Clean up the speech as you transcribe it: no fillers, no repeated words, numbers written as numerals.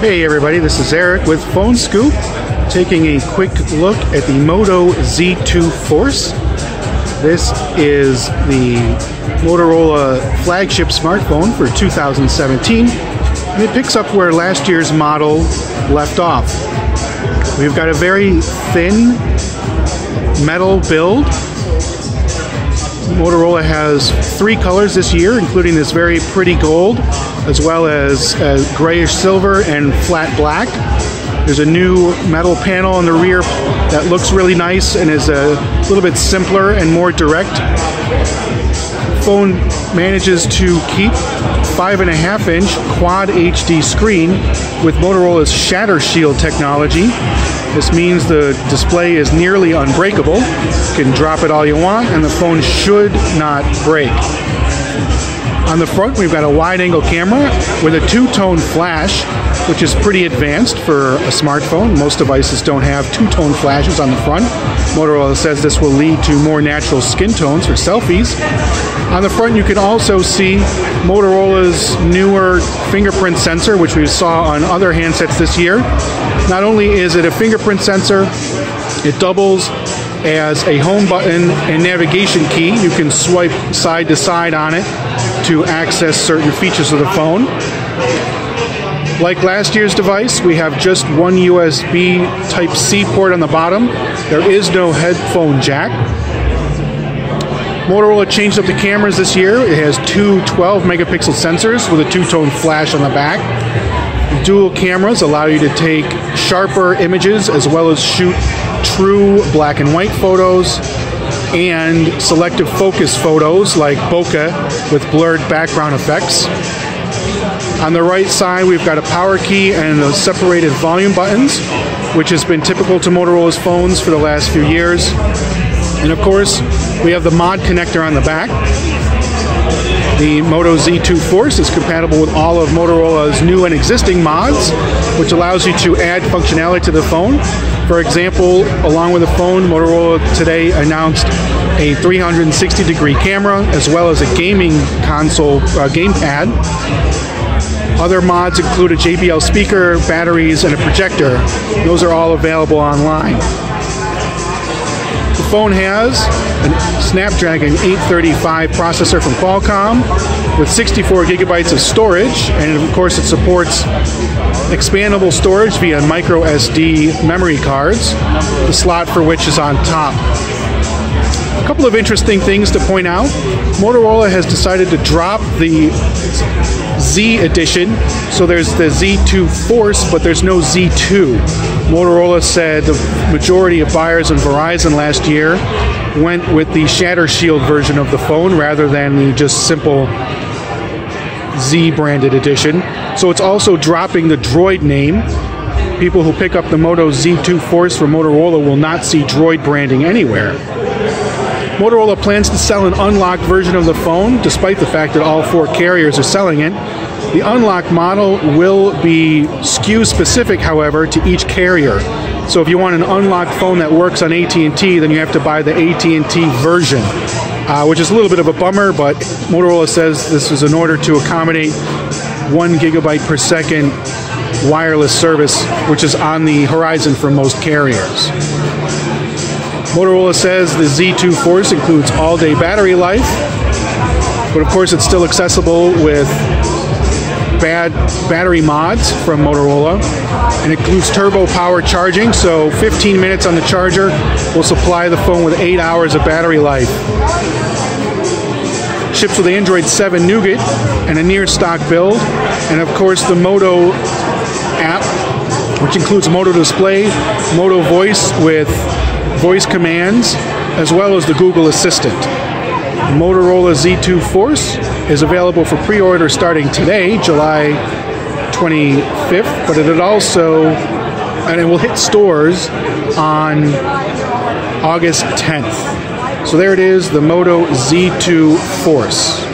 Hey everybody, this is Eric with Phone Scoop, taking a quick look at the Moto Z2 Force. This is the Motorola flagship smartphone for 2017, and it picks up where last year's model left off. We've got a very thin metal build. Motorola has three colors this year, including this very pretty gold, as well as grayish silver and flat black. There's a new metal panel on the rear that looks really nice and is a little bit simpler and more direct. The phone manages to keep 5.5-inch Quad HD screen with Motorola's Shatter Shield technology. This means the display is nearly unbreakable. You can drop it all you want and the phone should not break. On the front, we've got a wide-angle camera with a two-tone flash, which is pretty advanced for a smartphone. Most devices don't have two-tone flashes on the front. Motorola says this will lead to more natural skin tones for selfies. On the front, you can also see Motorola's newer fingerprint sensor, which we saw on other handsets this year. Not only is it a fingerprint sensor, it doubles as a home button and navigation key. You can swipe side to side on it to access certain features of the phone. Like last year's device, we have just one USB Type-C port on the bottom. There is no headphone jack. Motorola changed up the cameras this year. It has two 12-megapixel sensors with a two-tone flash on the back. Dual cameras allow you to take sharper images as well as shoot true black and white photos and selective focus photos like bokeh with blurred background effects. On the right side, we've got a power key and the separated volume buttons, which has been typical to Motorola's phones for the last few years. And of course, we have the mod connector on the back. The Moto Z2 Force is compatible with all of Motorola's new and existing mods, which allows you to add functionality to the phone. For example, along with the phone, Motorola today announced a 360-degree camera, as well as a gaming console gamepad. Other mods include a JBL speaker, batteries, and a projector. Those are all available online. The phone has a Snapdragon 835 processor from Qualcomm with 64 gigabytes of storage, and of course it supports expandable storage via micro SD memory cards, the slot for which is on top. A couple of interesting things to point out. Motorola has decided to drop the Z edition, so there's the Z2 Force, but there's no Z2. Motorola said the majority of buyers on Verizon last year went with the Shatter Shield version of the phone rather than the just simple Z-branded edition. So it's also dropping the Droid name. People who pick up the Moto Z2 Force from Motorola will not see Droid branding anywhere. Motorola plans to sell an unlocked version of the phone, despite the fact that all four carriers are selling it. The unlocked model will be SKU specific, however, to each carrier. So if you want an unlocked phone that works on AT&T, then you have to buy the AT&T version, which is a little bit of a bummer, but Motorola says this is in order to accommodate 1 gigabyte per second wireless service, which is on the horizon for most carriers. Motorola says the Z2 Force includes all-day battery life, but of course it's still accessible with bad battery mods from Motorola, and it includes turbo power charging, so 15 minutes on the charger will supply the phone with 8 hours of battery life. Ships with Android 7 Nougat and a near stock build, and of course the Moto app, which includes Moto Display, Moto Voice with voice commands, as well as the Google Assistant. The Motorola Z2 Force is available for pre-order starting today, July 25th, but it will hit stores on August 10th. So there it is, the Moto Z2 Force.